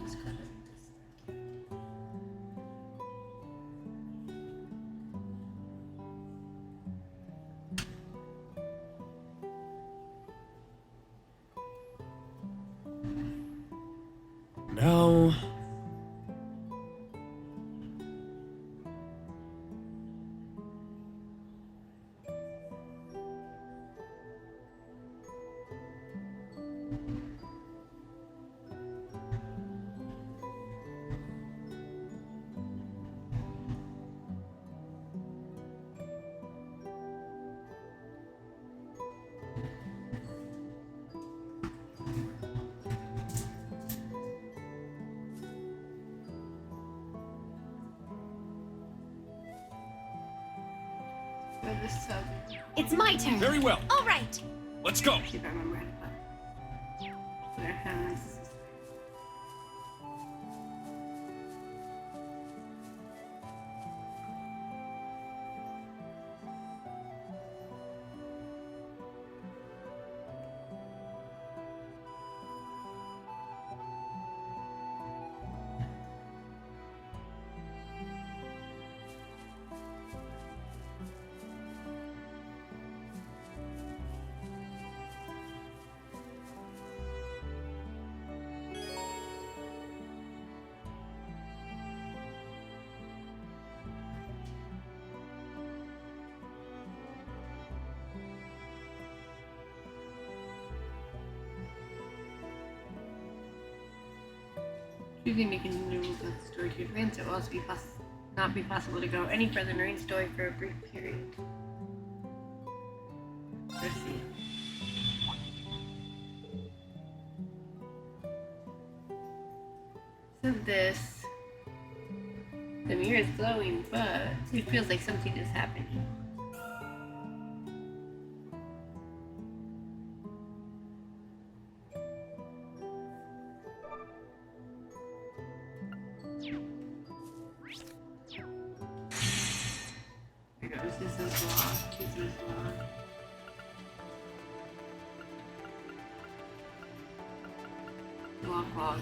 just gotta No. go this sub. It's my turn. Very well. All right. Let's go. See if I remember how to put their hands. Choosing to continue with the story to advance, it will also not be possible to go any further in Rain's story for a brief period. Let's see. So this, the mirror is glowing, but it feels like something is happening. Here goes, this is locked, this is locked. Lock.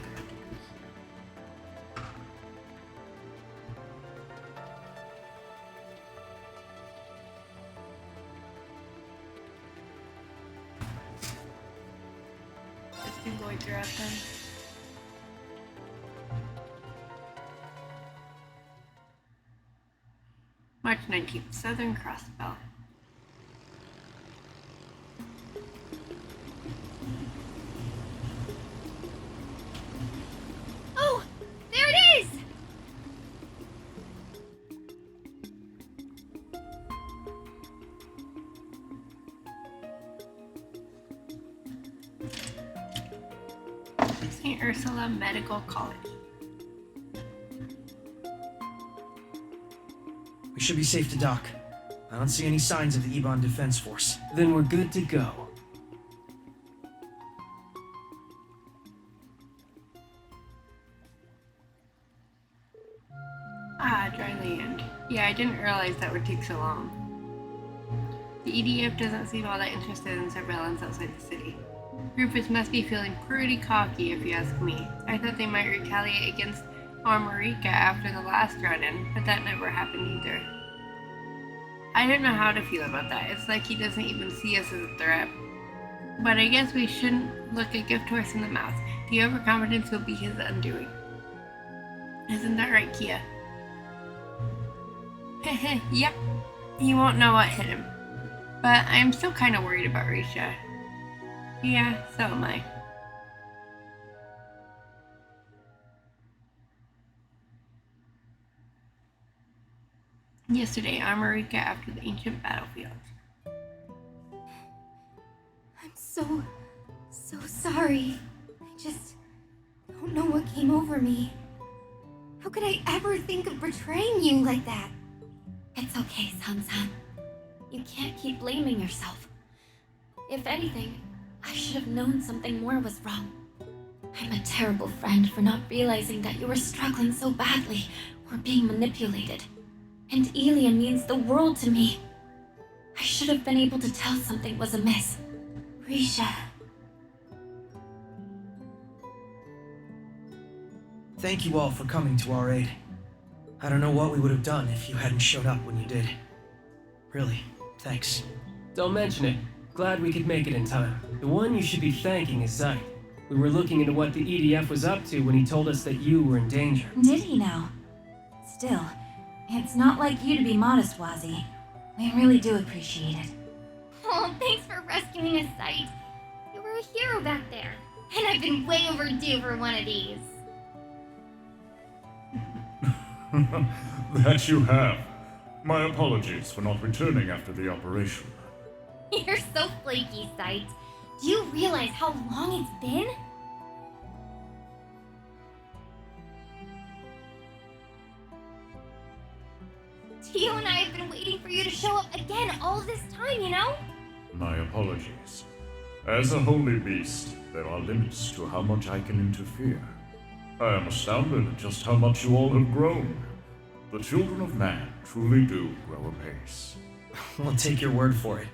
It's been going throughout them. March 19th, Southern Cross Bell. Oh, there it is. St. Ursula Medical College. We should be safe to dock. I don't see any signs of the Ebon Defense Force. Then we're good to go. Ah, dry land. Yeah, I didn't realize that would take so long. The EDF doesn't seem all that interested in surveillance outside the city. Rufus must be feeling pretty cocky if you ask me. I thought they might retaliate against Armorica after the last run-in, but that never happened either. I don't know how to feel about that. It's like he doesn't even see us as a threat. But I guess we shouldn't look a gift horse in the mouth. The overconfidence will be his undoing. Isn't that right, Kia? Heh, yep. He won't know what hit him. But I'm still kind of worried about Risha. Yeah, so am I. Yesterday, Armorica after the ancient battlefield. I'm so sorry. I just don't know what came over me. How could I ever think of betraying you like that? It's okay, San-san. You can't keep blaming yourself. If anything, I should have known something more was wrong. I'm a terrible friend for not realizing that you were struggling so badly or being manipulated. And Elia means the world to me. I should have been able to tell something was amiss. Risha. Thank you all for coming to our aid. I don't know what we would have done if you hadn't shown up when you did. Really, thanks. Don't mention it. Glad we could make it in time. The one you should be thanking is Zeit. We were looking into what the EDF was up to when he told us that you were in danger. Did he now? Still, it's not like you to be modest, Wazzy. We really do appreciate it. Oh, thanks for rescuing us, Sight. You were a hero back there. And I've been way overdue for one of these. That you have. My apologies for not returning after the operation. You're so flaky, Sight. Do you realize how long it's been? Tio and I have been waiting for you to show up again all this time, you know? My apologies. As a holy beast, there are limits to how much I can interfere. I am astounded at just how much you all have grown. The children of man truly do grow apace. We'll take your word for it.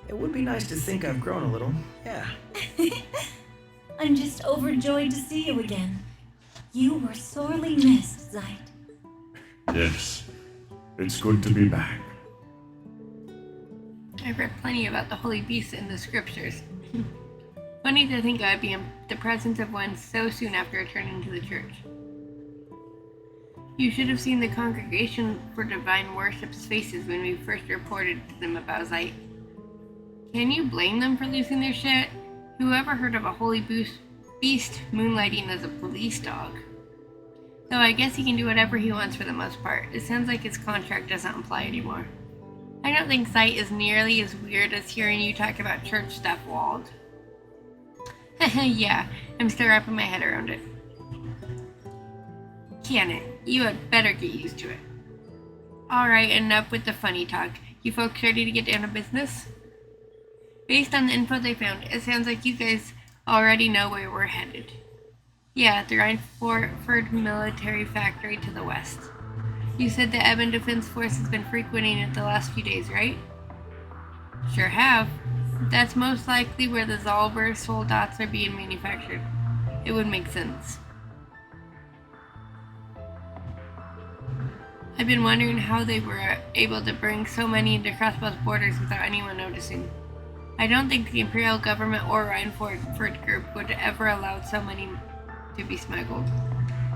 It would be nice to think I've grown a little, yeah. I'm just overjoyed to see you again. You were sorely missed, Zeit. Yes, it's good to be back. I've read plenty about the holy beasts in the scriptures. Funny to think I'd be in the presence of one so soon after returning to the church. You should have seen the congregation for divine worship's faces when we first reported to them about Zeit. Can you blame them for losing their shit? Whoever heard of a holy beast moonlighting as a police dog? Though I guess he can do whatever he wants for the most part. It sounds like his contract doesn't apply anymore. I don't think Zeit is nearly as weird as hearing you talk about church stuff, Wald. Yeah, I'm still wrapping my head around it. Can't, you had better get used to it. Alright, enough with the funny talk. You folks ready to get down to business? Based on the info they found, it sounds like you guys already know where we're headed. Yeah, the Rhineford military factory to the west. You said the Ebon Defense Force has been frequenting it the last few days, right? Sure have. That's most likely where the Zalber soldats are being manufactured. It would make sense. I've been wondering how they were able to bring so many into Crossbow's borders without anyone noticing. I don't think the Imperial government or Rhineford group would ever allow so many to be smuggled.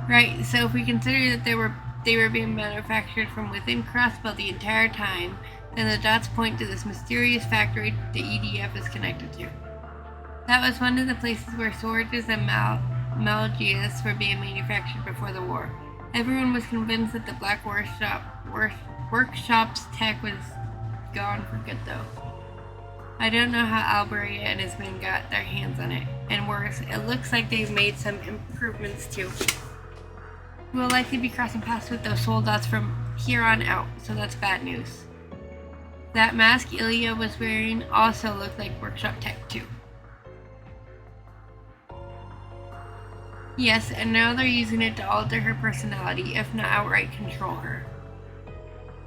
Right, so if we consider that they were being manufactured from within Crossbow the entire time, then the dots point to this mysterious factory the EDF is connected to. That was one of the places where swords and Malgias were being manufactured before the war. Everyone was convinced that the Black Workshop's tech was gone for good, though. I don't know how Alberia and his men got their hands on it, and worse, it looks like they've made some improvements too. We'll likely be crossing paths with those soldats from here on out, so that's bad news. That mask Ilya was wearing also looked like workshop tech too. Yes, and now they're using it to alter her personality, if not outright control her.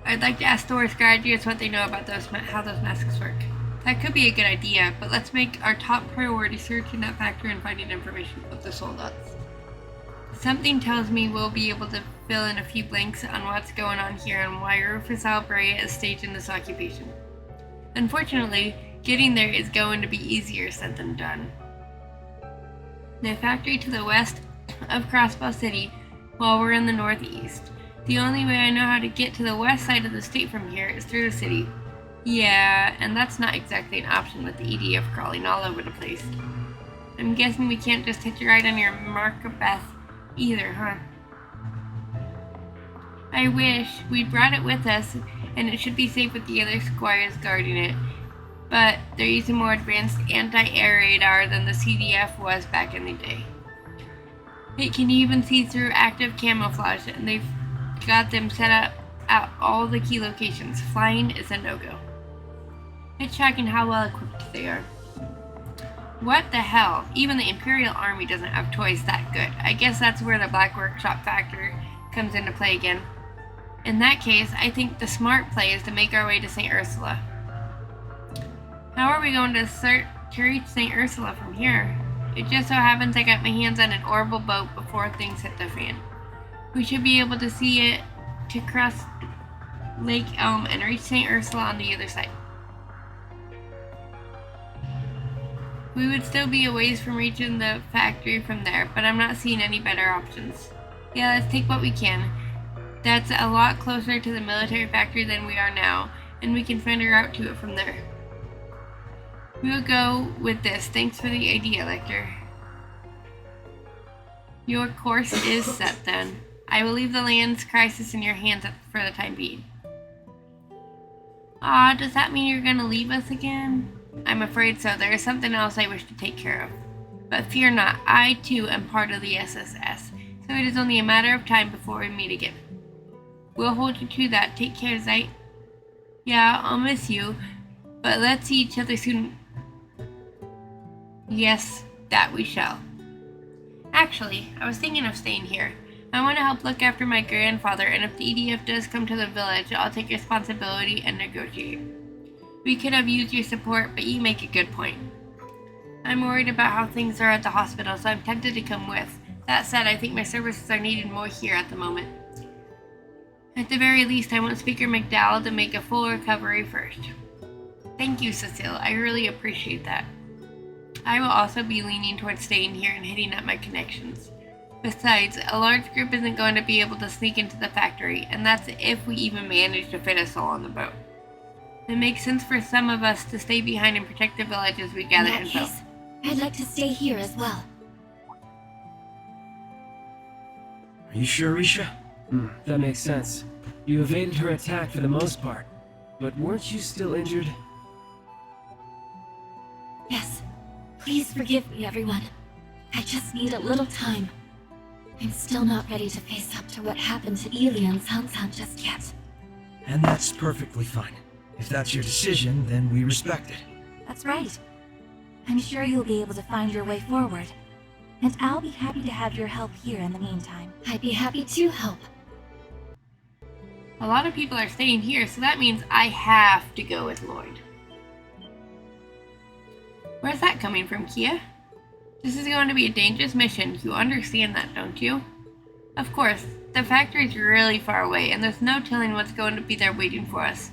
I'd like to ask Thor's graduates what they know about how those masks work. That could be a good idea, but let's make our top priority searching that factory and finding information about the soldats. Something tells me we'll be able to fill in a few blanks on what's going on here and why Rufus Albrea is staging this occupation. Unfortunately, getting there is going to be easier said than done. The factory to the west of Crossbow City, while we're in the northeast. The only way I know how to get to the west side of the state from here is through the city. Yeah, and that's not exactly an option with the EDF crawling all over the place. I'm guessing we can't just hitch a ride on your Markabeth either, huh? I wish we'd brought it with us, and it should be safe with the other squires guarding it. But they're using more advanced anti-air radar than the CDF was back in the day. It can even see through active camouflage, and they've got them set up at all the key locations. Flying is a no-go. It's shocking how well equipped they are. What the hell? Even the Imperial Army doesn't have toys that good. I guess that's where the Black Workshop factor comes into play again. In that case, I think the smart play is to make our way to St. Ursula. How are we going to reach St. Ursula from here? It just so happens I got my hands on an orbital boat before things hit the fan. We should be able to see it to cross Lake Elm and reach St. Ursula on the other side. We would still be a ways from reaching the factory from there, but I'm not seeing any better options. Yeah, let's take what we can. That's a lot closer to the military factory than we are now, and we can find a route to it from there. We'll go with this. Thanks for the idea, Lecter. Your course is set then. I will leave the land's crisis in your hands for the time being. Does that mean you're gonna leave us again? I'm afraid so. There is something else I wish to take care of. But fear not, I too am part of the SSS, so it is only a matter of time before we meet again. We'll hold you to that. Take care, Zeit. Yeah, I'll miss you, but let's see each other soon. Yes, that we shall. Actually, I was thinking of staying here. I want to help look after my grandfather, and if the EDF does come to the village, I'll take responsibility and negotiate. We could have used your support, but you make a good point. I'm worried about how things are at the hospital, so I'm tempted to come with. That said, I think my services are needed more here at the moment. At the very least, I want Speaker McDowell to make a full recovery first. Thank you, Cecile. I really appreciate that. I will also be leaning towards staying here and hitting up my connections. Besides, a large group isn't going to be able to sneak into the factory, and that's if we even manage to fit us all on the boat. It makes sense for some of us to stay behind and protect the village as we gather info. In that case, I'd like to stay here as well. Are you sure, Risha? That makes sense. You evaded her attack for the most part, but weren't you still injured? Yes. Please forgive me, everyone. I just need a little time. I'm still not ready to face up to what happened to Ilya and Sansan just yet. And that's perfectly fine. If that's your decision, then we respect it. That's right. I'm sure you'll be able to find your way forward. And I'll be happy to have your help here in the meantime. I'd be happy to help. A lot of people are staying here, so that means I have to go with Lloyd. Where's that coming from, Kia? This is going to be a dangerous mission. You understand that, don't you? Of course, the factory's really far away, and there's no telling what's going to be there waiting for us.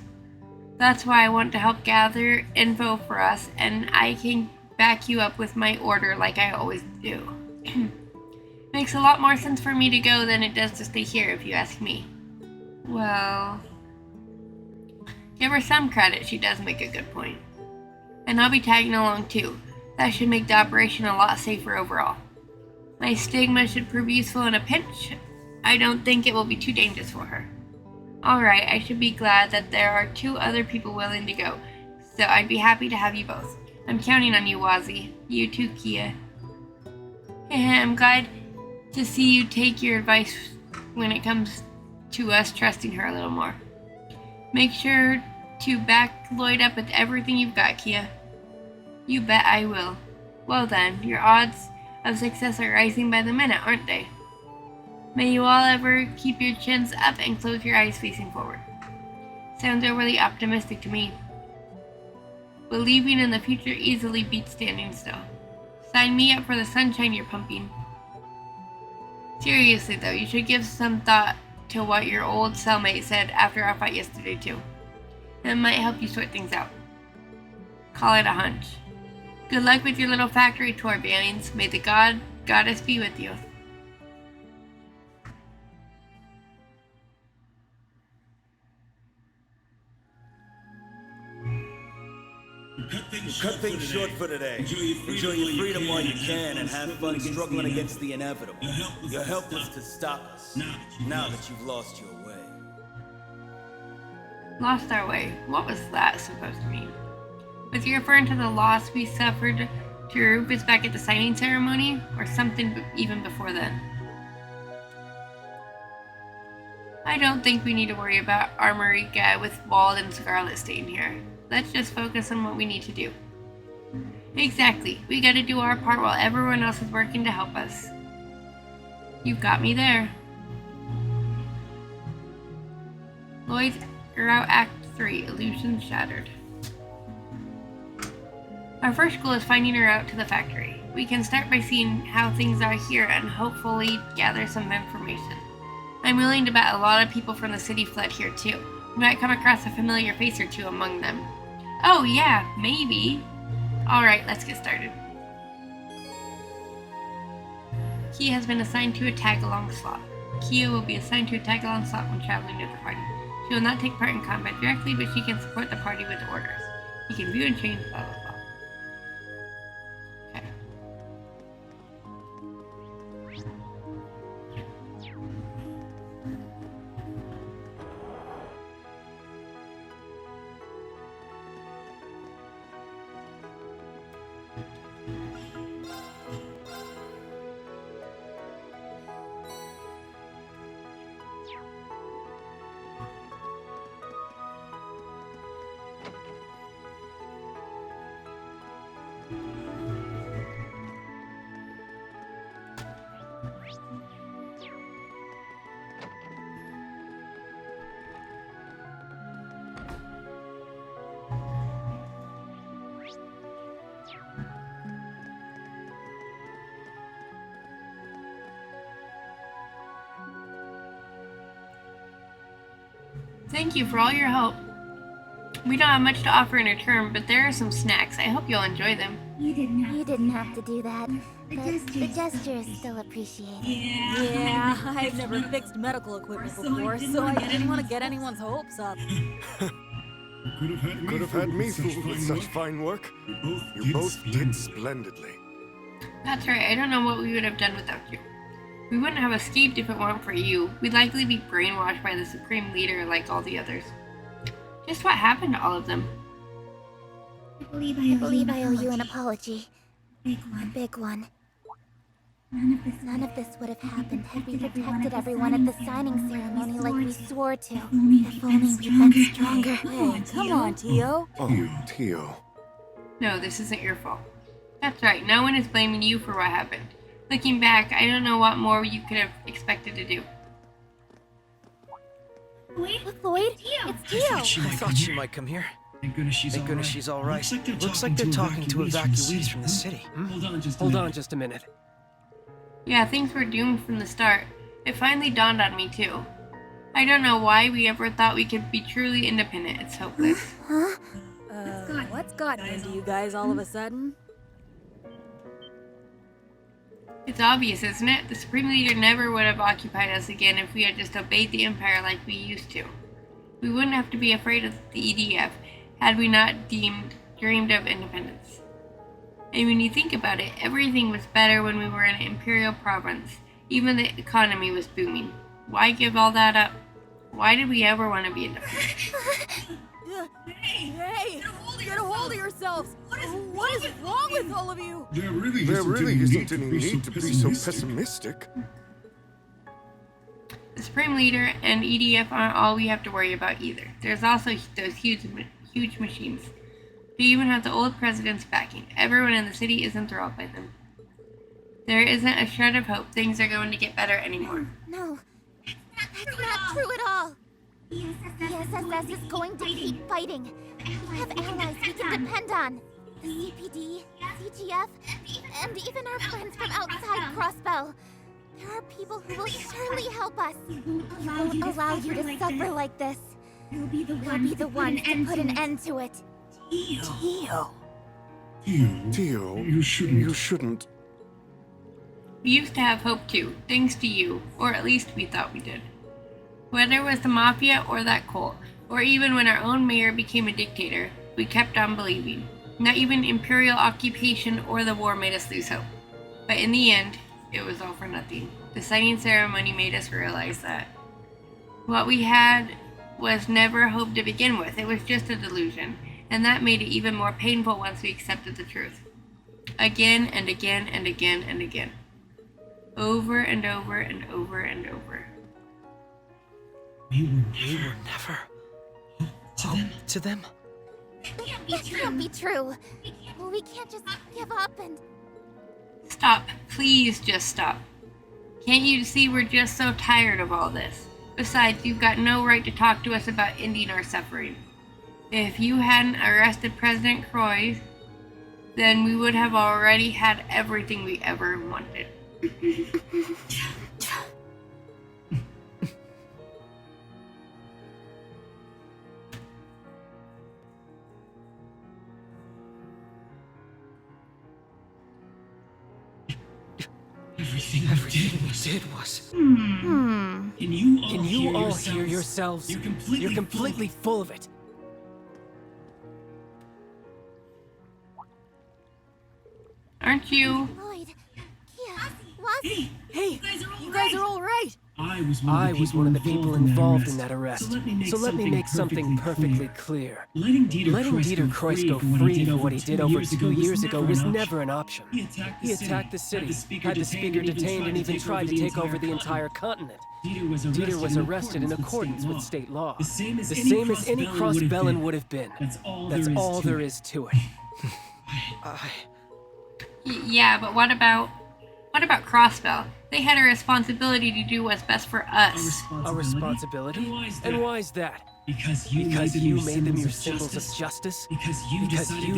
That's why I want to help gather info for us, and I can back you up with my order like I always do. Makes a lot more sense for me to go than it does to stay here, if you ask me. Well, give her some credit, she does make a good point. And I'll be tagging along too. That should make the operation a lot safer overall. My stigma should prove useful in a pinch. I don't think it will be too dangerous for her. Alright, I should be glad that there are 2 other people willing to go, so I'd be happy to have you both. I'm counting on you, Wazzy. You too, Kia. I'm glad to see you take your advice when it comes to us trusting her a little more. Make sure to back Lloyd up with everything you've got, Kia. You bet I will. Well then, your odds of success are rising by the minute, aren't they? May you all ever keep your chins up and close your eyes facing forward. Sounds overly optimistic to me. Believing in the future easily beats standing still. Sign me up for the sunshine you're pumping. Seriously though, you should give some thought to what your old cellmate said after our fight yesterday too. It might help you sort things out. Call it a hunch. Good luck with your little factory tour, Bannings. May the goddess be with you. Cut things short for today. Enjoy your freedom while you can and have fun struggling against the inevitable. You're helpless to stop us, now that you've lost your way. Lost our way. What was that supposed to mean? Was he referring to the loss we suffered to Rufus back at the signing ceremony, or something even before then? I don't think we need to worry about Armorica with Wald and Scarlet staying here. Let's just focus on what we need to do. Exactly. We gotta do our part while everyone else is working to help us. You've got me there. Lloyd's Route Act 3, Illusion Shattered. Our first goal is finding a route to the factory. We can start by seeing how things are here and hopefully gather some information. I'm willing to bet a lot of people from the city fled here too. We might come across a familiar face or two among them. Oh yeah, maybe. Alright, let's get started. Key has been assigned to a tag-along slot. Kia will be assigned to a tag-along slot when traveling with the party. She will not take part in combat directly, but she can support the party with orders. He can view and change, blah blah blah. Okay. Thank you for all your help. We don't have much to offer in return, but there are some snacks. I hope you'll enjoy them. You didn't have to do that. The gesture is still appreciated. Yeah, I've never fixed medical equipment before, so I didn't want to get anyone's hopes up. Could have had me fooled with such fine work. You both did splendidly. That's right, I don't know what we would have done without you. We wouldn't have escaped if it weren't for you. We'd likely be brainwashed by the Supreme Leader like all the others. Just what happened to all of them? I believe I owe you an apology. A big one. None of this would have happened had we protected everyone at the signing ceremony like we swore to. If only we'd been stronger. Hey, come on, Tio. Oh, Tio. No, this isn't your fault. That's right, no one is blaming you for what happened. Looking back, I don't know what more you could have expected to do. Lloyd? It's Tio! I thought she might come here. Thank goodness she's all right. Looks like they're talking to evacuees from the city. Hold on just a minute. Yeah, things were doomed from the start. It finally dawned on me too. I don't know why we ever thought we could be truly independent. It's hopeless. Huh? What's gotten into you guys all of a sudden? It's obvious, isn't it? The Supreme Leader never would have occupied us again if we had just obeyed the Empire like we used to. We wouldn't have to be afraid of the EDF had we not dreamed of independence. And when you think about it, everything was better when we were an imperial province. Even the economy was booming. Why give all that up? Why did we ever want to be independent? Hey! Get a hold of yourselves! What is wrong with all of you? There really isn't any need to be so pessimistic. The Supreme Leader and EDF aren't all we have to worry about either. There's also those huge machines. They even have the old president's backing. Everyone in the city is enthralled by them. There isn't a shred of hope things are going to get better anymore. No, that's not true at all. The SSS is going to keep fighting. We have allies we can depend on. The CPD, CGF, and even our friends from outside Crossbell. There are people who will surely help us. We won't allow you to suffer like this. We'll be the ones to put an end to it. Tio. Tio, you shouldn't. We used to have hope too, thanks to you, or at least we thought we did. Whether it was the Mafia or that cult, or even when our own mayor became a dictator, we kept on believing. Not even imperial occupation or the war made us lose hope. But in the end, it was all for nothing. The signing ceremony made us realize that what we had was never hope to begin with. It was just a delusion, and that made it even more painful once we accepted the truth. Again and again and again and again. Over and over and over and over. We were never hope to them? It can't be true. We can't just give up and... Stop. Please just stop. Can't you see we're just so tired of all this? Besides, you've got no right to talk to us about ending our suffering. If you hadn't arrested President Croix, then we would have already had everything we ever wanted. Everything we did was... Can you all hear yourselves? You're completely full of it. Aren't you? Lloyd, Kia, Wazzy. Hey, you guys are all right. I was one of the people involved in that arrest, so let me make something perfectly clear. Letting Dieter Kreuz go free for what he did over 2 years ago was never an option. He attacked the city, had the speaker detained, and even tried to take over the entire continent. Dieter was arrested in accordance with state law, the same as any Crossbellin would have been. That's all there is to it. Yeah, but what about Crossbell? They had a responsibility to do what's best for us. A responsibility? And why is that? Because you made them your symbols of justice? Because you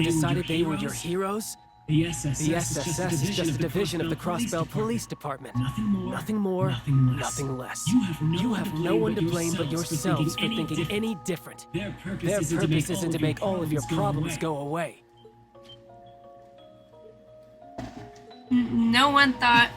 decided they were your heroes? The SSS is just a division of the Crossbell Police Department. Nothing more, nothing less. You have no one to blame but yourselves for thinking any different. Their purpose isn't to make all of your problems go away. No one thought...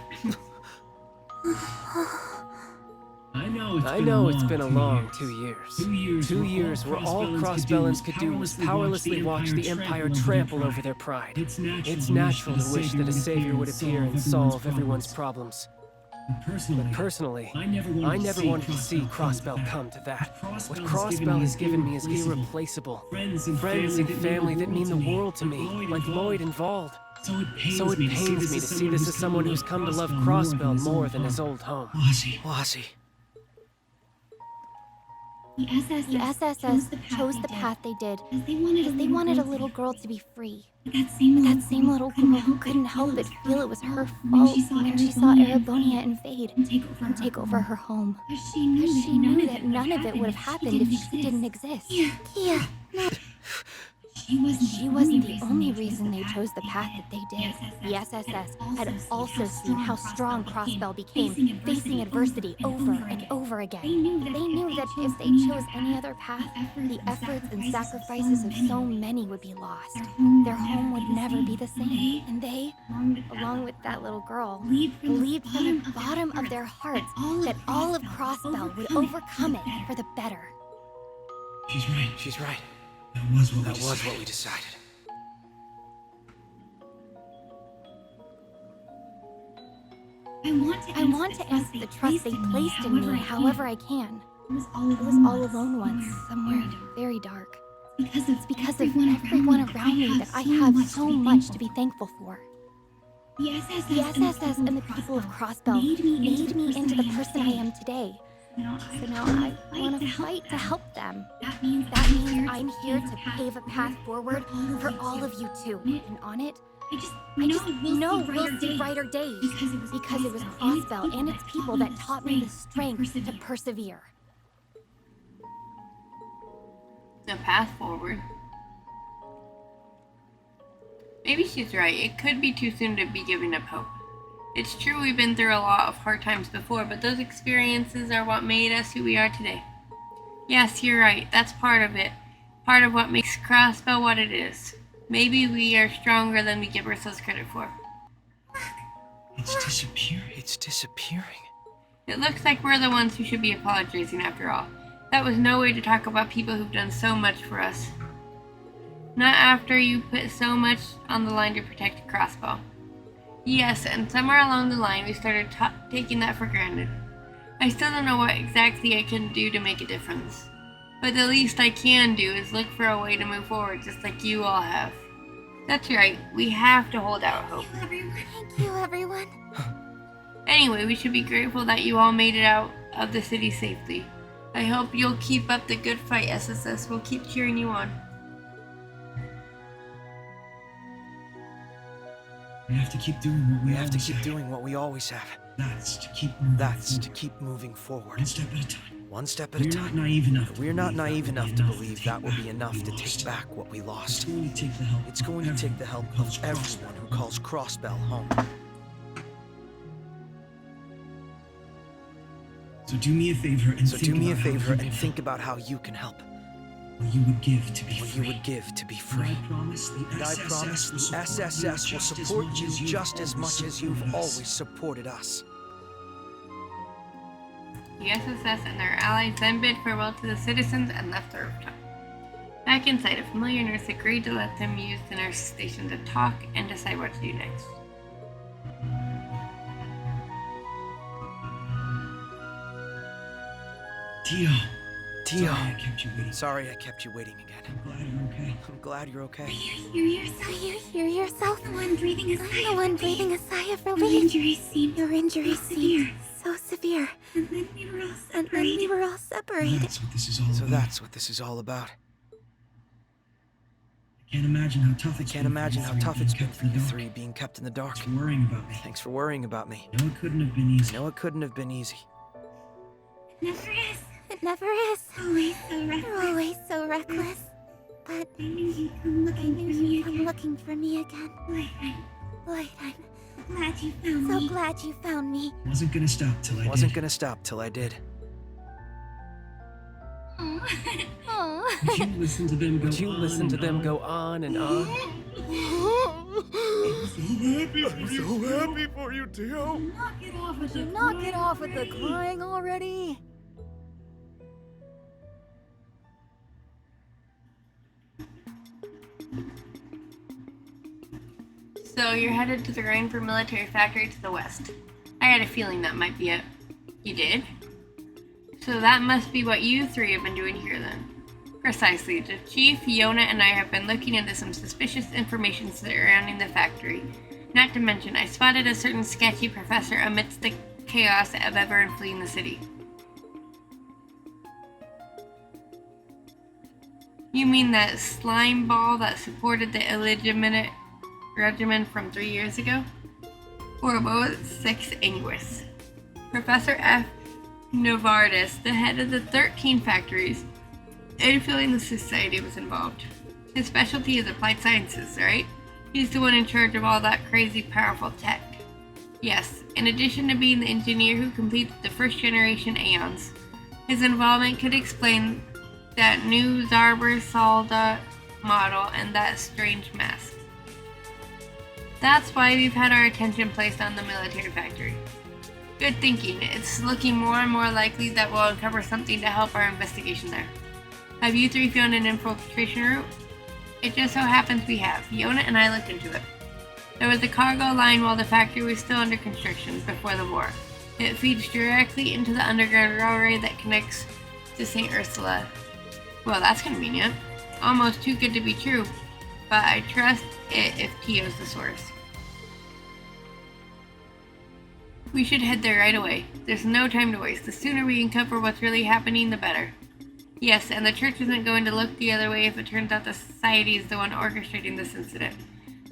I know it's been a long 2 years. 2 years where all Crossbellins could do was powerlessly watch the Empire trample over their pride. It's natural to wish that a savior would appear and solve everyone's problems. But personally, I never wanted to see Crossbell come to that. What Crossbell has given me is irreplaceable. Friends and family that mean the world to me, like Lloyd and Vald. So it pains me to see this as someone who's come to love Crossbell more than his old home. Wazzy. The SSS chose the path they did because they wanted a little girl to be free. But that same little girl who couldn't help but feel it was her fault when she saw Erebonia invade and take over her home. Because she knew that none of it would have happened if she didn't exist. Kia, no. She wasn't the only reason they chose the path that they did. The SSS had also seen how strong Crossbell became, facing adversity over and over again. They knew that if they chose any other path, the efforts and sacrifices of so many would be lost. Their home would never be the same. And they, along with that little girl, believed from the bottom of their hearts that all of Crossbell would overcome it for the better. She's right. That was what we decided. I want to answer the trust they placed in me however I can. I was all alone once, somewhere very dark. It's because of everyone around me that I have so much to be thankful for. The SSS and the people of Crossbell made me into the person I am today. So now I want to fight to help them. That means I'm here to pave a path forward for all of you too. And on it, I just know we'll see brighter days. Because it was Crossbell and its people that taught me the strength to persevere. The path forward. Maybe she's right. It could be too soon to be giving up hope. It's true we've been through a lot of hard times before, but those experiences are what made us who we are today. Yes, you're right. That's part of it. Part of what makes Crossbell what it is. Maybe we are stronger than we give ourselves credit for. It's disappearing. It looks like we're the ones who should be apologizing after all. That was no way to talk about people who've done so much for us. Not after you put so much on the line to protect Crossbell. Yes, and somewhere along the line we started taking that for granted. I still don't know what exactly I can do to make a difference. But the least I can do is look for a way to move forward just like you all have. That's right, we have to hold out hope. Thank you, everyone. Anyway, we should be grateful that you all made it out of the city safely. I hope you'll keep up the good fight, SSS. We'll keep cheering you on. We have to keep doing what we always have. That's to keep moving forward. One step at a time. One step at a time. We're not naive enough to believe that will be enough to take back what we lost. It's going to take the help of everyone who calls Crossbell home. So do me a favor and think about how you can help. What you would give to be free. I promise the SSS will support you just as much as you've always supported us. The SSS and their allies then bid farewell to the citizens and left the rooftop. Back inside, a familiar nurse agreed to let them use the nurse station to talk and decide what to do next. Tio. Sorry I kept you waiting again. I'm glad you're okay. Do you hear yourself? The one breathing a sigh of relief. Your injuries seemed so severe. And then we were all separated. That's what this is all So about. that's what this is all about. I can't imagine how tough it's been for you three being kept in the dark. Thanks for worrying about me. Thanks for worrying about me. No, it couldn't have been easy. No, it couldn't have been easy. It never is. Always so reckless. You're always so reckless. But I knew you'd come looking for me again. Lloyd, I'm glad you found so me. glad you found me. Wasn't gonna stop till I did. Oh. Would you listen to them go on and on? I'm so happy for you, Tio. Would you not get off with the crying already? So you're headed to the Rainford military factory to the west. I had a feeling that might be it. You did? So that must be what you three have been doing here then. Precisely. The Chief, Yona, and I have been looking into some suspicious information surrounding the factory. Not to mention, I spotted a certain sketchy professor amidst the chaos of everyone fleeing the city. You mean that slime ball that supported the illegitimate regimen from 3 years ago? Or what was 6 anyways? Professor F. Novardis, the head of the 13 factories, and feeling the society was involved. His specialty is applied sciences, right? He's the one in charge of all that crazy powerful tech. Yes, in addition to being the engineer who completed the first generation Aeons, his involvement could explain that new Zarber Salda model and that strange mask. That's why we've had our attention placed on the military factory. Good thinking. It's looking more and more likely that we'll uncover something to help our investigation there. Have you three found an infiltration route? It just so happens we have. Yona and I looked into it. There was a cargo line while the factory was still under construction before the war. It feeds directly into the underground railway that connects to St. Ursula. Well, that's convenient. Almost too good to be true, but I trust it if Tio's the source. We should head there right away. There's no time to waste. The sooner we uncover what's really happening, the better. Yes, and the church isn't going to look the other way if it turns out the society is the one orchestrating this incident.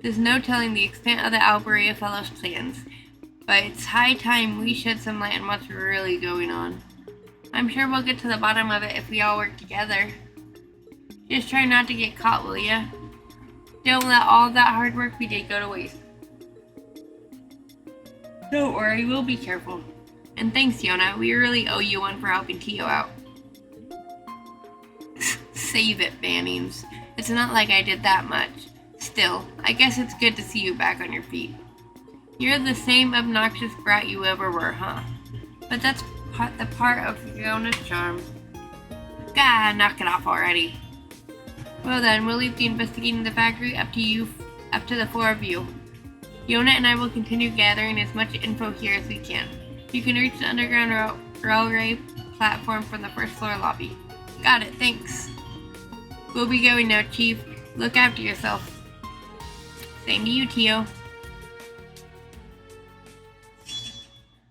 There's no telling the extent of the Alberia Fellows' plans, but it's high time we shed some light on what's really going on. I'm sure we'll get to the bottom of it if we all work together. Just try not to get caught, will ya? Don't let all that hard work we did go to waste. Don't worry, we'll be careful. And thanks, Yona. We really owe you one for helping Tio out. Save it, Bannings. It's not like I did that much. Still, I guess it's good to see you back on your feet. You're the same obnoxious brat you ever were, huh? But that's the part of Yona's charm. God, knock it off already. Well then, we'll leave the investigating the factory up to the 4 of you. Yona and I will continue gathering as much info here as we can. You can reach the underground railway platform from the first floor lobby. Got it, thanks. We'll be going now, Chief. Look after yourself. Same to you, Tio.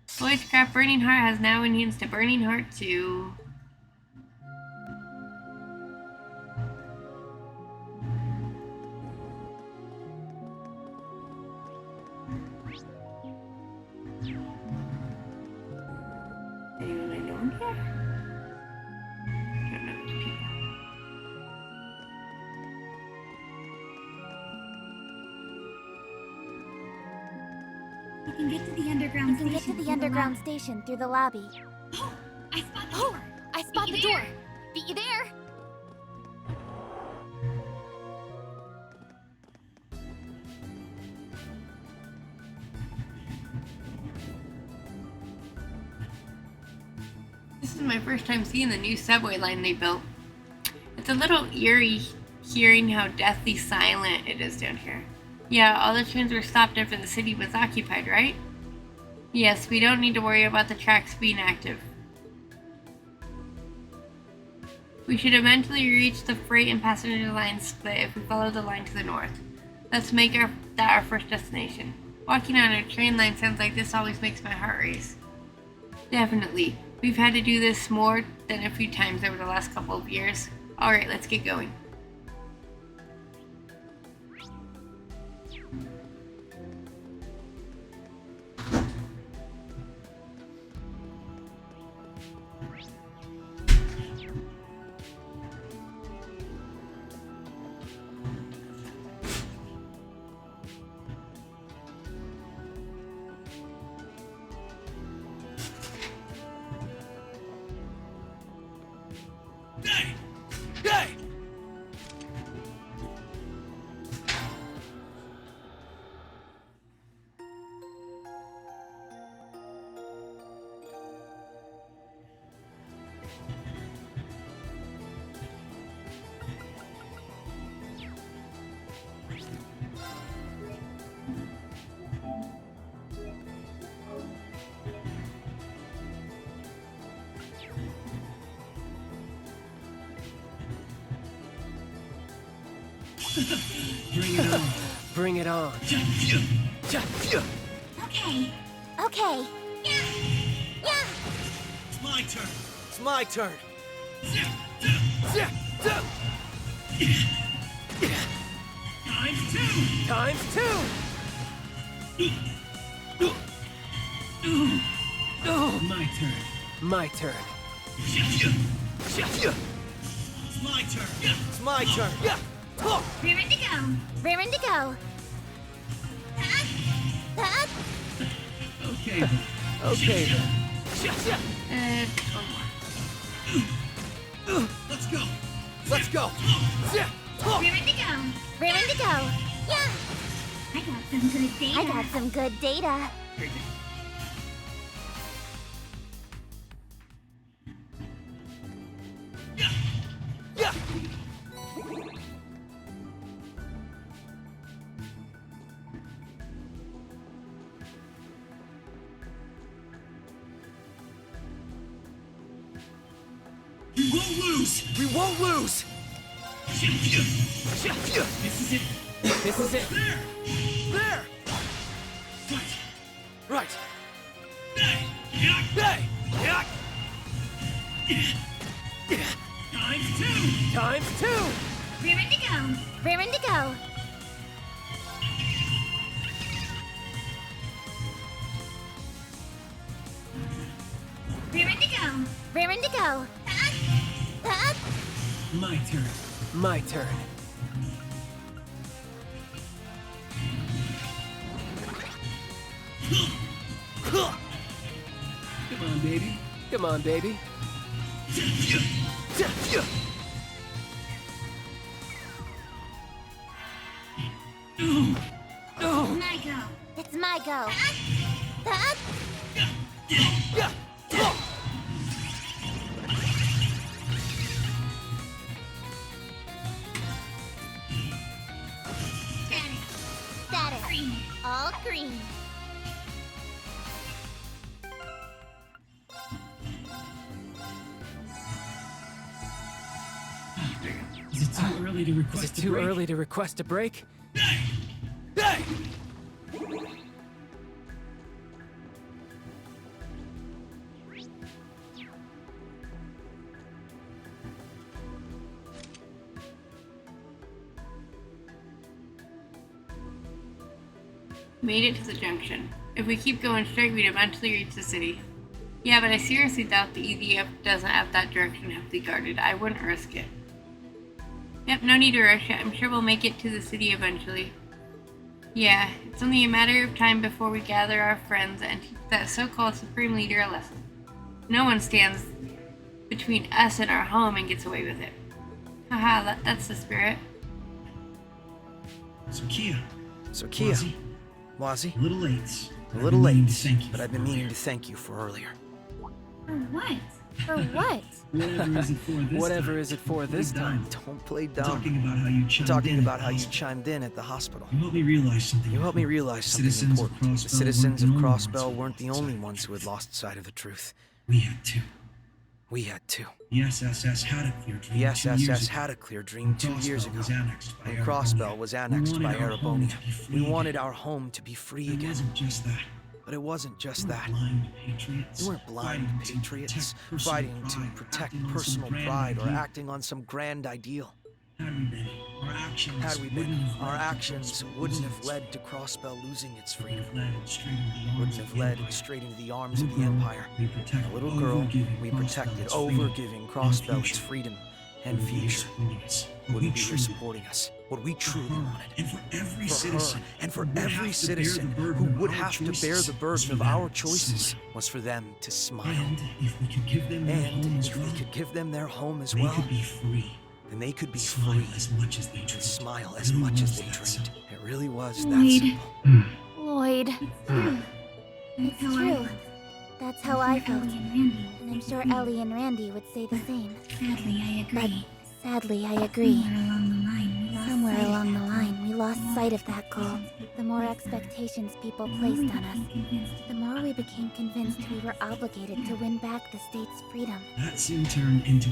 Voicecraft Burning Heart has now enhanced to Burning Heart 2. Anyone I know in here? can get to the underground station through the lobby. Oh, I spot the Oh, door. I spot the door. Be there. This is my first time seeing the new subway line they built. It's a little eerie hearing how deathly silent it is down here. Yeah, all the trains were stopped after the city was occupied, right? Yes, we don't need to worry about the tracks being active. We should eventually reach the freight and passenger line split if we follow the line to the north. Let's make that our first destination. Walking on a train line sounds like this always makes my heart race. Definitely. We've had to do this more than a few times over the last couple of years. Alright, let's get going. Bring it on. Bring it on. Okay. Okay. Yeah. It's my turn. It's my turn. Times two. My turn. My turn. It's my turn. It's my turn. Raring to go. Raring to go. That. Okay. Okay. One more. Let's go. Let's go. Raring to go. Raring to go. Yeah. I got some good data. I got some good data. We won't lose. We won't lose. This is it. This is it. There. Right. Hey. Times two. Raring to go. Raring to go. Raring to go. Raring to go. That. My turn. My turn. Come on, baby. Come on, baby. My go. It's my go. That. Status. Green. All green. Is it too early to Is request it a too break? early to request a break? Made it to the junction. If we keep going straight, we'd eventually reach the city. Yeah, but I seriously doubt the EDF doesn't have that direction heavily guarded. I wouldn't risk it. Yep, no need to rush it. I'm sure we'll make it to the city eventually. Yeah, it's only a matter of time before we gather our friends and teach that so-called Supreme Leader a lesson. No one stands between us and our home and gets away with it. Haha, that's the spirit. So Kia. Wazzy. A little late. A little late, but I've been meaning to thank you for earlier. For what? For what? Whatever is it for this time? Don't play dumb. Talking about how you chimed in at the hospital. You helped me realize something. important. The citizens of Crossbell weren't the only ones who had lost sight of the truth. We had to. The SSS had a clear dream 2 years ago, when Crossbell was annexed by Erebonia. We wanted our home to be free again. But it wasn't just that. We weren't blind patriots, fighting to protect personal pride or acting on some grand ideal. Had we been, our actions wouldn't have led to Crossbell losing its freedom. Wouldn't have led straight into the arms of the Empire. A little girl we protected, over giving Crossbell its freedom and future. Wouldn't be here supporting us. What we truly wanted. And for every citizen, and for every citizen who would have to bear the burden of our choices, was for them to smile. And if we could give them their home as well, we could give them their home as they well, could be free. then they could be Smile free as much as they and dreamed. smile as much as they dreamed. It really was that Lloyd. simple. Lloyd. It's true. That's how I felt. Ellie and Randy. And I'm sure Ellie and Randy would say the same. Sadly, I agree. Sadly, I agree. Somewhere along the line, Somewhere along the line, we lost sight of that goal. The more expectations people placed on us, the more we became convinced we were obligated to win back the state's freedom. That soon turned into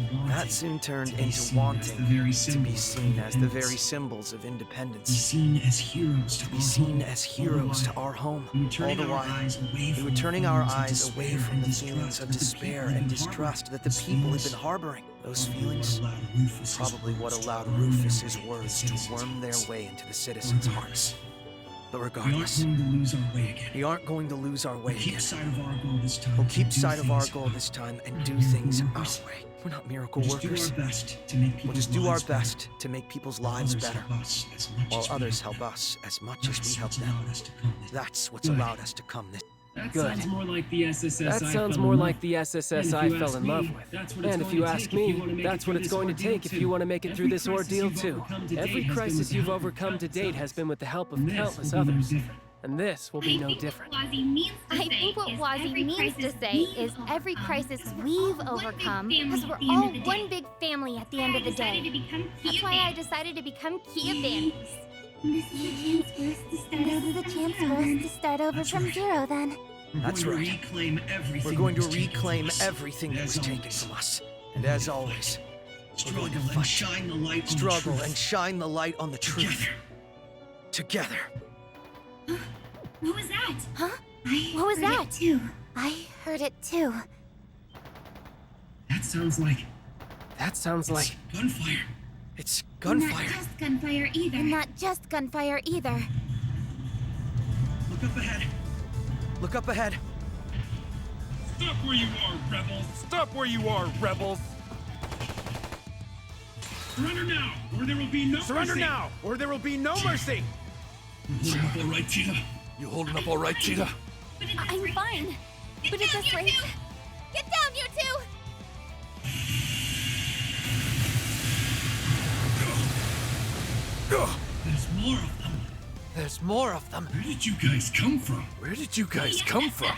wanting. To be seen as the very symbols of Be independence. seen as heroes to To be our seen home. as heroes to our home. All the while, we were turning our eyes away from the feelings of despair and distrust that the people had been harboring. Those feelings, probably what allowed Rufus's words to worm their way into the citizens' hearts. But regardless, We aren't going to lose our way again. we aren't going to lose our way Keep again. sight of our goal this time. We'll and keep do sight of our things goal our this time and way. do things our Workers. way. We're not miracle We'll just do workers. our best to make We'll people's just do our lives better, best to make people's lives others better, help us as much while as we others help help us as much as we That's help what's them. allowed us to come this. That's what's Good. allowed us to come this. That Good. sounds more like the SSS That I sounds fell more in like love the SSS And I if you fell ask in me, love with. that's what And it's if going you to ask take if you me, wanna make that's it what through it's this going to ordeal take if too. you want to make it through Every this crisis ordeal you've too. overcome to Every date has crisis been you've with overcome to date has been with the help of And this countless will be no others. different. And this will be no different. I think what Wazzy means to say is every crisis we've overcome, because we're all one big family at the end of the day. That's why I decided to become Kia Bandits. This is a chance for us to start over That's from right. zero then. That's We're right. going to reclaim everything We're going to that was taken reclaim from us. everything And that was as taken always, from us. And as always, struggle to and fight. shine the light on the struggle truth. and shine the light on the truth. Together. What was that? Huh? I What was heard that? it too. I heard it too. That sounds like gunfire. It's Not gunfire. just gunfire either. And not just gunfire either. Look up ahead. Look up ahead. Stop where you are, rebels. Stop where you are, rebels! Surrender now, or there will be no Surrender mercy. now, or there will be no mercy! You holding up all right, Cheetah? You holding up all right, Cheetah? I'm fine. But at this rate... Get down, you two! There's more of them. There's more of them. Where did you guys come from? Where did you guys come from?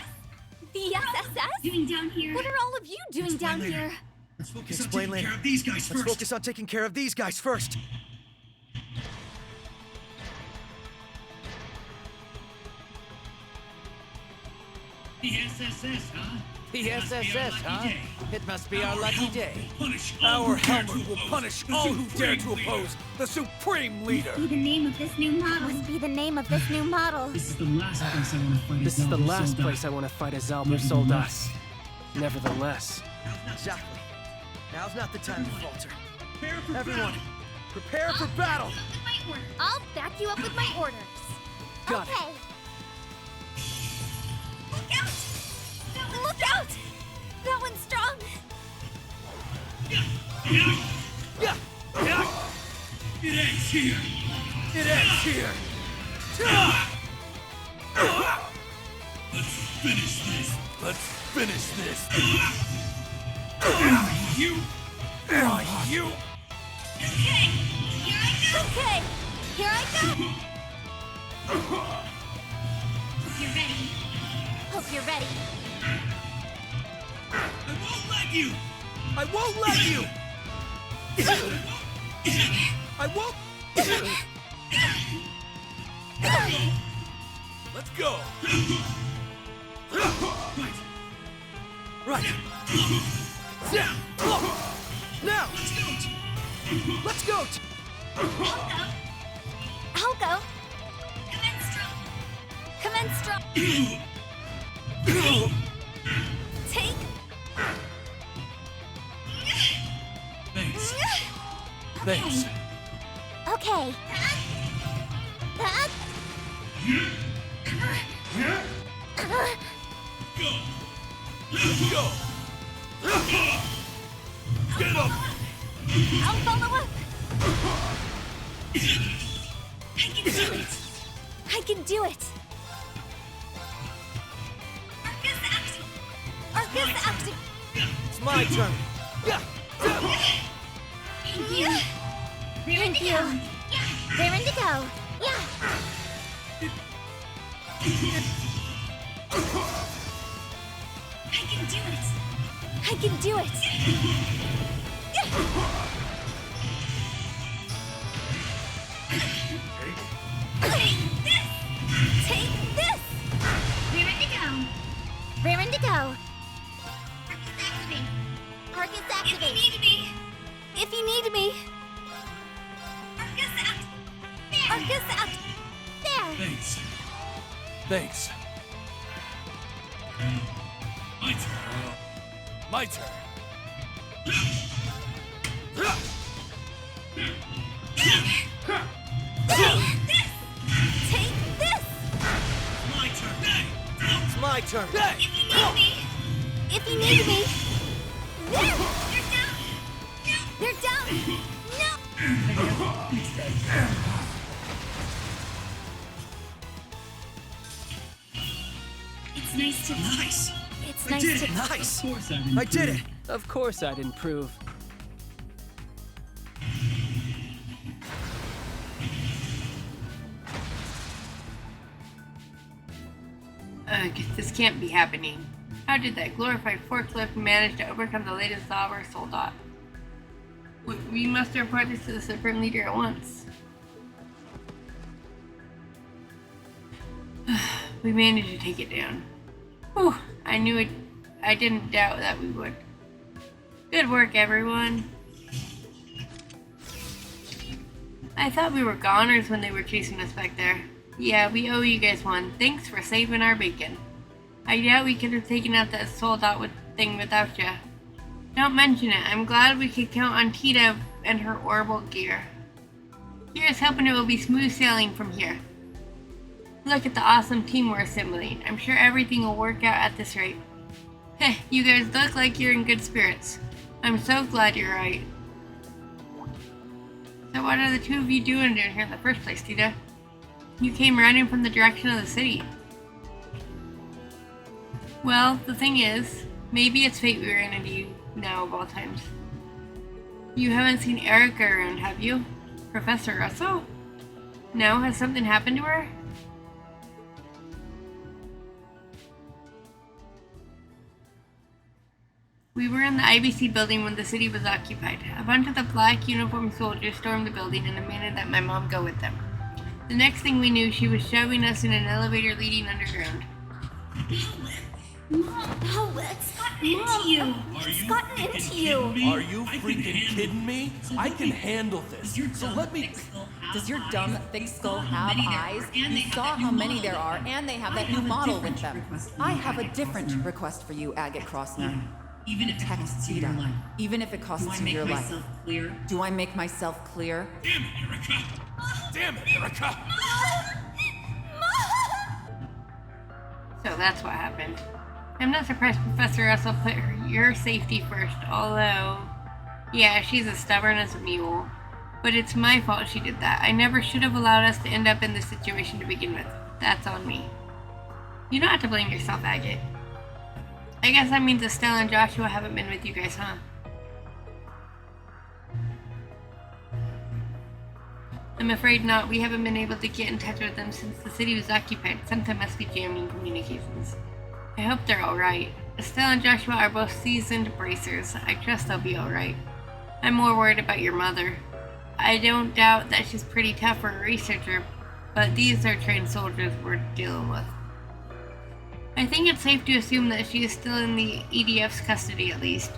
The SSS? Doing down here. What are all of you doing down later. here? Let's focus Explain on taking later. care of these guys Let's first. focus on taking care of these guys first. The SSS, huh? The SSS, huh? It must be our lucky day. Our helmet will punish all who dare to oppose the Supreme Leader! Be the name of this new model. Must be the name of this new model. This is the last place I want to fight. This is the last place I want to fight a Zalber sold us. Nevertheless, Exactly. Now's not the time to falter. Prepare for Everyone, battle. prepare for battle. I'll back you up with my orders. Got it. Okay. Look out! Look out! That one's strong. It ends here. It ends here! this. You! You! Okay, here I go! You're ready. Hope you're ready. I won't let you! I won't let you! I won't! Let's go! Right. Now! Let's go! I'll go. Come in strong. Take. Thanks. Thanks. Okay. Let's go! Get up! I'll follow up. I can do it. Arcus active. It's my turn. Yeah. Thank you. Thank you. Raring to go. Yeah. I can do it. I can do it. Take this. Raring to go. Raring to go. Arcus activate. If you need me. If you need me. Arcus act. There. Thanks. Thanks. My turn. My turn. Take this. My turn. It's my turn. If you need me. There. They're down. They're down. No. It's nice to. Nice. It's I nice did to. it. Nice. Of course I didn't. I did it. Of course I'd improve. Ugh, this can't be happening. How did that glorified forklift manage to overcome the latest law of our soldat? We must report this to the Supreme Leader at once. We managed to take it down. Whew, I knew it. I didn't doubt that we would. Good work, everyone. I thought we were goners when they were chasing us back there. Yeah, we owe you guys one. Thanks for saving our bacon. I doubt we could have taken out that soldat thing without ya. Don't mention it. I'm glad we could count on Tita and her orbital gear. Here's hoping it will be smooth sailing from here. Look at the awesome team we're assembling. I'm sure everything will work out at this rate. Heh, you guys look like you're in good spirits. I'm so glad you're right. So what are the two of you doing down here in the first place, Tita? You came running from the direction of the city. Well, the thing is, maybe it's fate we ran into you now of all times. You haven't seen Erica around, have you? Professor Russell? No, has something happened to her? We were in the IBC building when the city was occupied. A bunch of the black uniformed soldiers stormed the building and demanded that my mom go with them. The next thing we knew, she was shoving us in an elevator leading underground. Mom, no, it's gotten into you. It's gotten into you. Are you freaking kidding me? I can handle this. So let me. Does your dumb, thick skull have eyes? You saw how many there are, and they have that new model with them. I have a different request for you, Agate Crossner. Even if it costs you your life. Even if it costs you your life. Do I make myself clear? Damn it, Erica! Damn it, Erica! So that's what happened. I'm not surprised Professor Russell put your safety first, although, yeah, she's as stubborn as a mule. But it's my fault she did that. I never should have allowed us to end up in this situation to begin with. That's on me. You don't have to blame yourself, Agate. I guess that means Estelle and Joshua haven't been with you guys, huh? I'm afraid not. We haven't been able to get in touch with them since the city was occupied. Something must be jamming communications. I hope they're alright. Estelle and Joshua are both seasoned bracers. I trust they'll be alright. I'm more worried about your mother. I don't doubt that she's pretty tough for a researcher, but these are trained soldiers we're dealing with. I think it's safe to assume that she is still in the EDF's custody at least.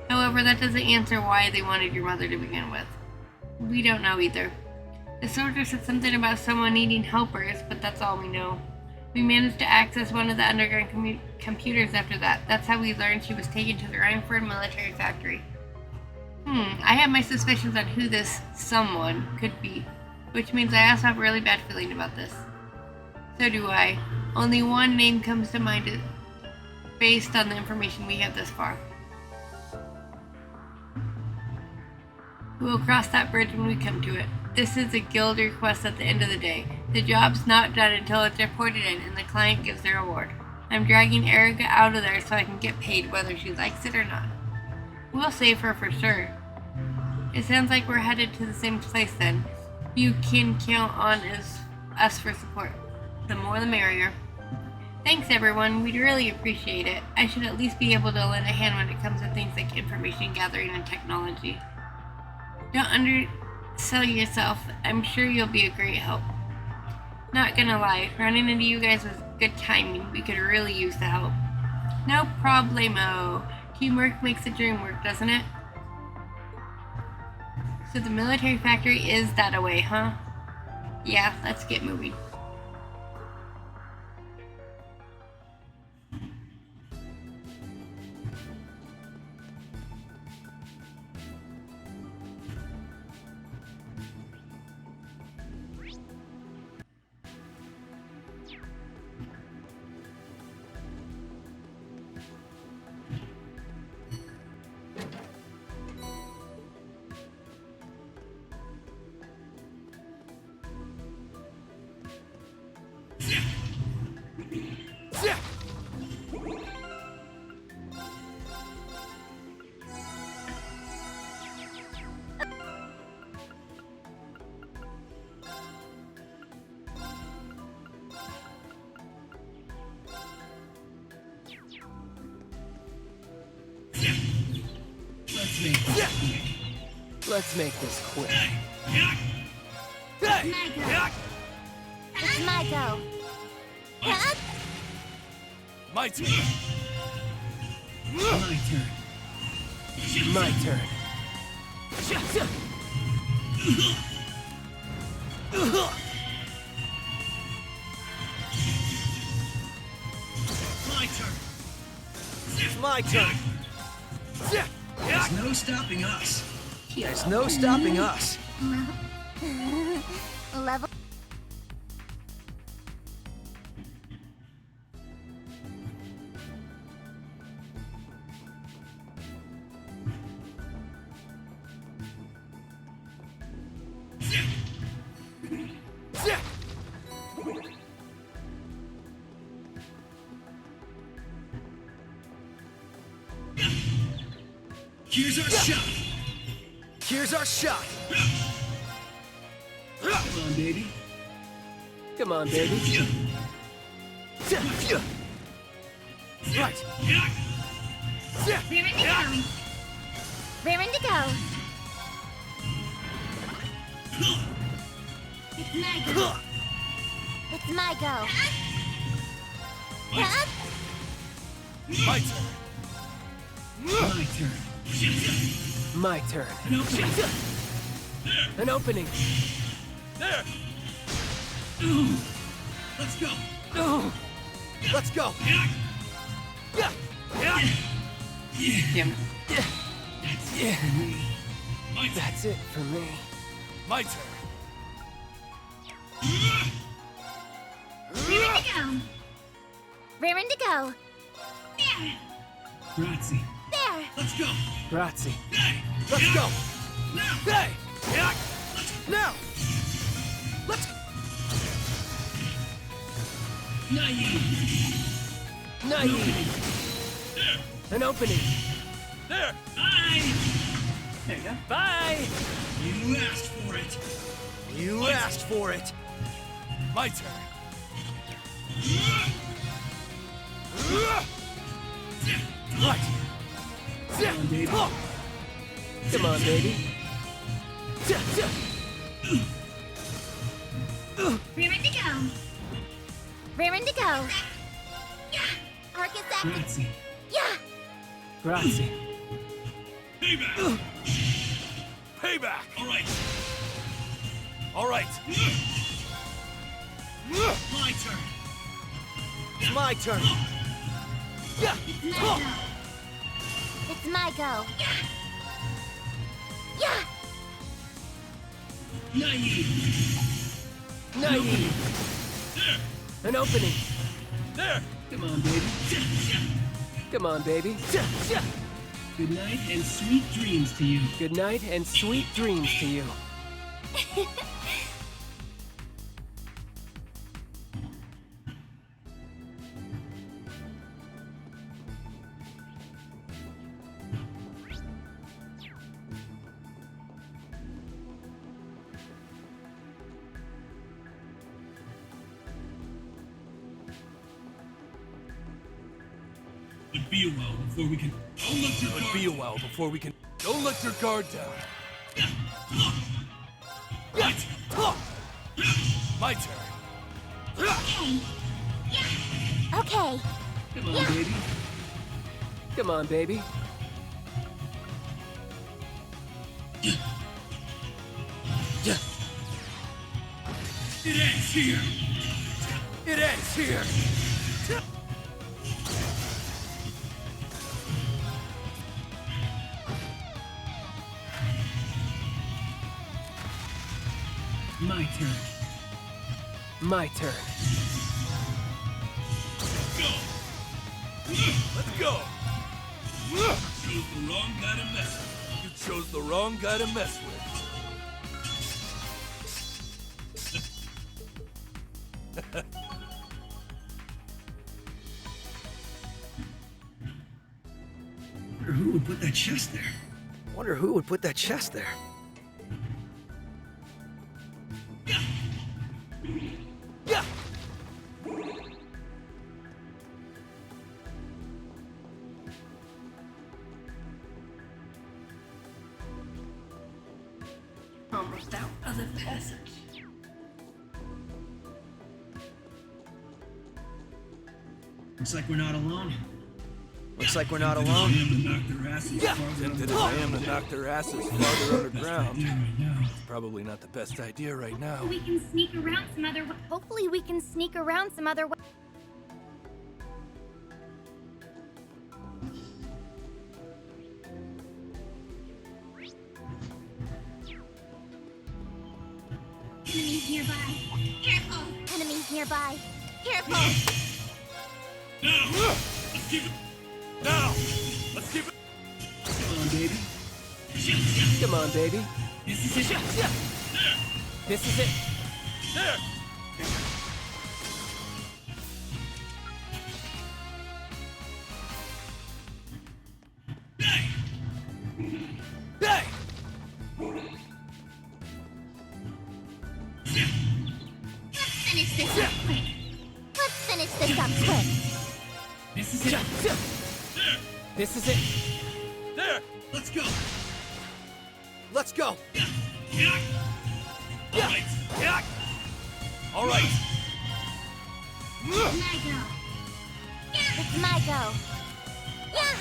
However, that doesn't answer why they wanted your mother to begin with. We don't know either. The soldier said something about someone needing helpers, but that's all we know. We managed to access one of the underground computers after that. That's how we learned she was taken to the Rhineford military factory. I have my suspicions on who this someone could be, which means I also have a really bad feeling about this. So do I. Only one name comes to mind based on the information we have thus far. We'll cross that bridge when we come to it. This is a guild request at the end of the day. The job's not done until it's reported in and the client gives their award. I'm dragging Erica out of there so I can get paid whether she likes it or not. We'll save her for sure. It sounds like we're headed to the same place then. You can count on us for support. The more the merrier. Thanks everyone, we'd really appreciate it. I should at least be able to lend a hand when it comes to things like information gathering and technology. Don't undersell yourself, I'm sure you'll be a great help. Not gonna lie, running into you guys was good timing, we could really use the help. No problemo. Teamwork makes the dream work, doesn't it? So the military factory is that away, huh? Yeah, let's get moving. Let's make this quick. It's my go. My turn. My turn. My turn. My turn. It's my turn. There's no stopping us. There's no stopping us. Level. Here's our shot. Here's our shot. Come on, baby. Come on, baby. Right. Raring to go. It's my go. My turn. My turn. My turn. An opening. There. Let's go. Let's go. Yeah. Damn. Yeah. My turn. That's it for me. My turn. Raring to go. Grazie. There. Let's go. Grazie. Hey. Let's go. Now. Hey. Now. Let's. Naive. Naive. An opening. There! Bye! There you go. Bye! You asked for it! You asked for it! My turn. Right! Come on, baby. Come on, baby. Ready to go. Raring to go. Yeah. Arc is active. Grazie. Yeah. Grazie. Payback! Payback! Alright, All right. my turn! It's my turn! It's my go. Yeah. Naive! Naive. There! An opening. There. Come on, baby. Come on, baby. Good night and sweet dreams to you. Good night and sweet dreams to you. Would be a while before we can. Don't let your It would guard be a while before we can. Don't let your guard down. Right. My turn. Okay. Come on, baby. Come on, baby. It ends here. It ends here! My turn. My turn. Go. Let's go. Chose the wrong guy to mess with. You chose the wrong guy to mess with. Wonder who would put that chest there? Wonder who would put that chest there? Almost out of the passage. Looks like we're not alone. Looks like we're not alone. Tempted as I am to knock their asses farther underground. Right now. Probably not the best idea right now. We can sneak around some other way. Hopefully we can sneak around some other way. Enemies nearby. Careful. Enemies nearby. Careful. Now! Let's keep it. Now! Let's keep it. Come on, baby. Come on, baby. This is it. There! This is it. There! Hey! Hey! Finish this up quick. Let's finish this up quick. This is it. There! This is it. There! Let's go! Let's go! Yeah! Alright! Yeah! All right. My go. It's my go. Yeah.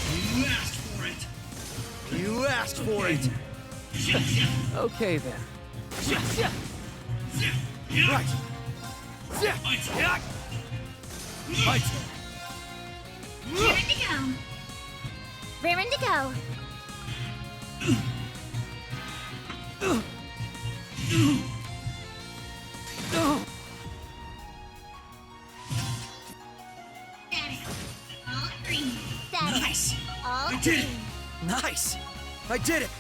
You asked for it! You asked for it! Okay then. Right! My turn! My turn. Ready to go. Raring to go. All green. That Nice! all I did it! green. Nice! I did it!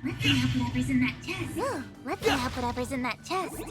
Let's see whatever's in that chest. Ooh, let's see out whatever's in that chest.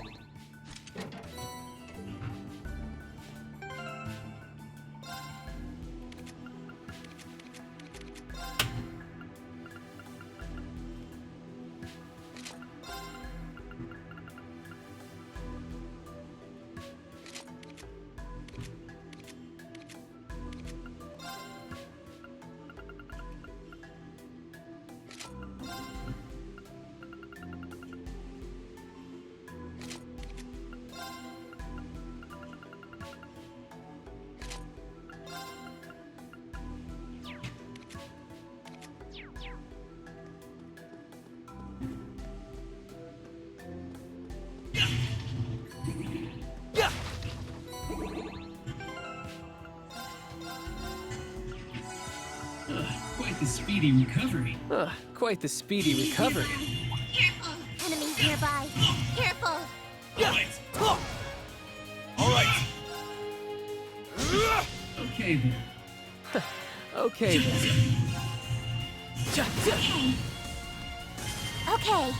Quite the speedy recovery. Quite the speedy recovery. Careful! Enemies nearby. Careful! All right. Okay then. Okay then. Okay.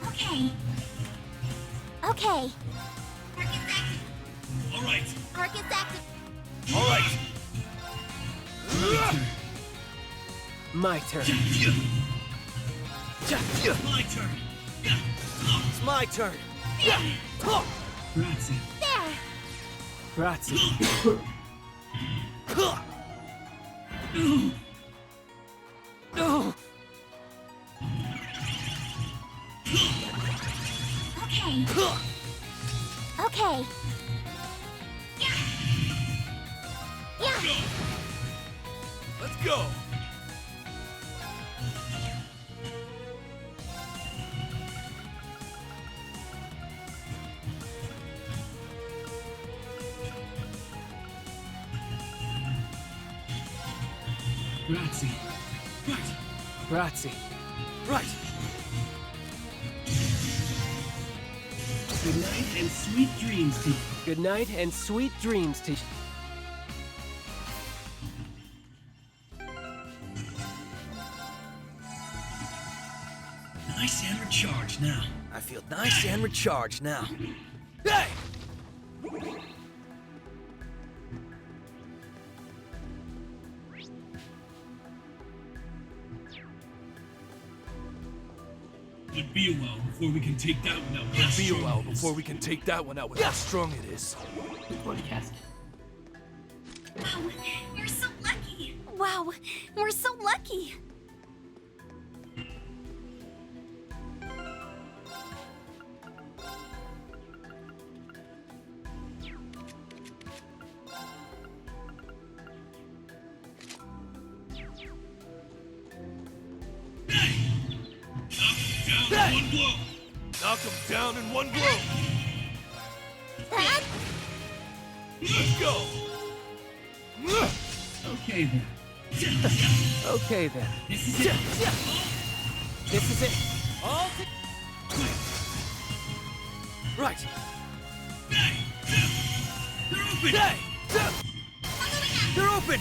Okay. Okay. All right. Arc is active. All right. My turn. My turn. It's my turn. Grazie. There! Grazie. Okay. Okay. Yeah. Let's go. Grazie. Right. Grazie. Right. Good night and sweet dreams to you. Good night and sweet dreams to you. Nice and recharged now. I feel nice and recharged now. Hey! It'd be a while before we can take that one out. It'll be a while before we can take that one out with how strong it is. Podcast. Wow, you're so lucky. Wow, we're so lucky. One blow. Knock him down in one blow. That? Let's go. Okay then. Okay then. This is it. This is it. All right. They're open. Hey! They're open!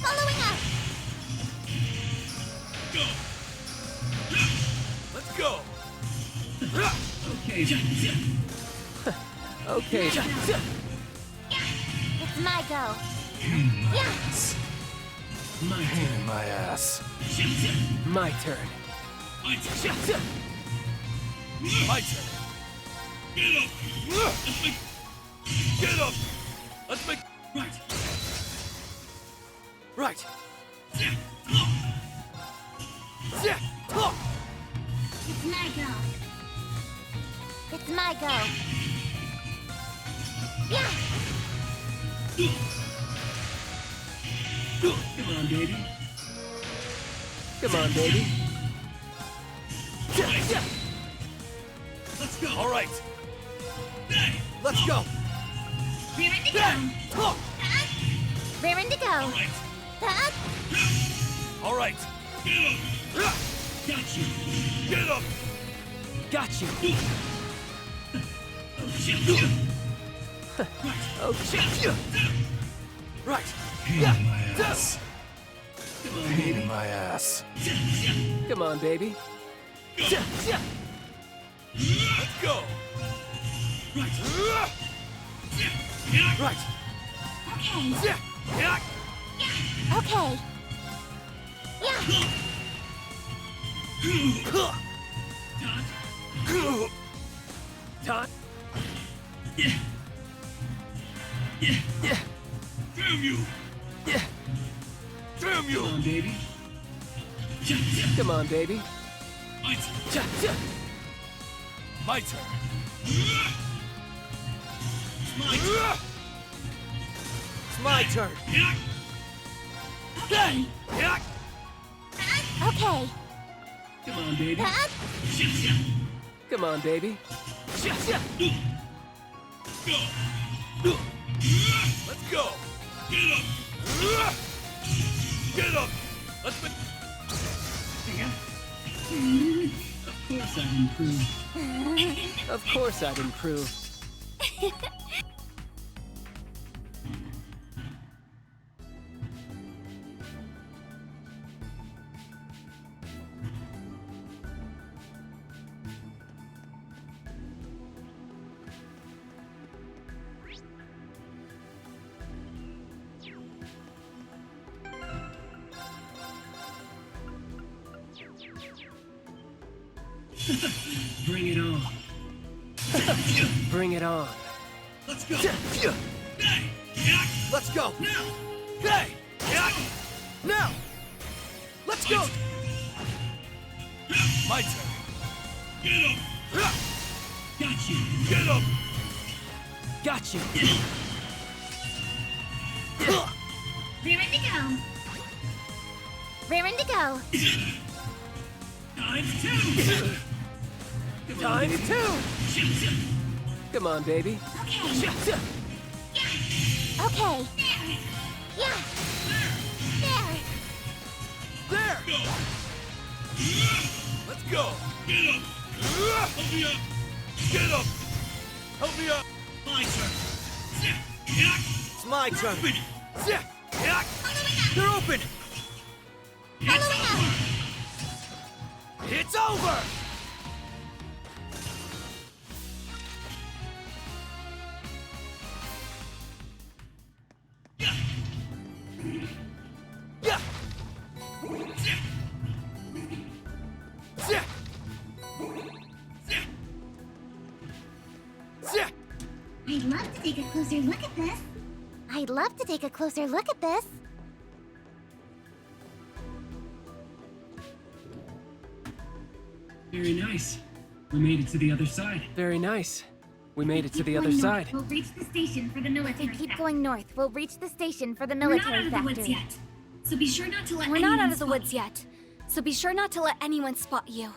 Following up! Go. Let's go. Okay then. Okay then. It's my go. Yeah! My Pain turn. in my ass. My turn. My turn. My turn. Get up. Let's make. Get up. Let's make. Right. Right. It's my go. It's my go. Yeah! Come on, baby. Come on, baby. Let's go. All right. Let's go! Rearing to go. Rearing to go. All right. That? All right. Get up. Got you. Get up. Got you. Oh, shit. Okay. Right. Pain in my ass. Pain in my ass. Come on, baby. Let's go. Right. Right. Okay. Okay. Dot. Yeah. Damn you. Damn you. Come on, baby. Come on, baby. My turn. My turn. My turn. It's my turn. Okay. Okay. Come on, baby. Come on, baby. Go. Let's go. Get up. Get up. Let's be. Of course I'd improve. Of course I'd improve. Bring it on. Bring it on. Let's go. Hey! Let's go! Now. Hey! Now! Let's go! My turn. Get up. Got you. Get up. Got you. Raring to go. Raring to go. Times two. Times two. Come on, baby. Okay. Okay. Yeah. There. There. Go. Let's go. Get up. Help me up. Get up. Help me up. My turn. It's my turn. Open. They're open! It's over. It's over! Yeah! I'd love to take a closer look at this. I'd love to take a closer look at this. Very nice. We made it to the other side. Very nice. We made it to the other Going side. north, we'll reach the station for the military. If we keep going north, we'll reach the station for the We're not military out of the woods factory. yet, so be sure not to let We're anyone not out of the spot woods yet, so be sure not to let anyone spot you.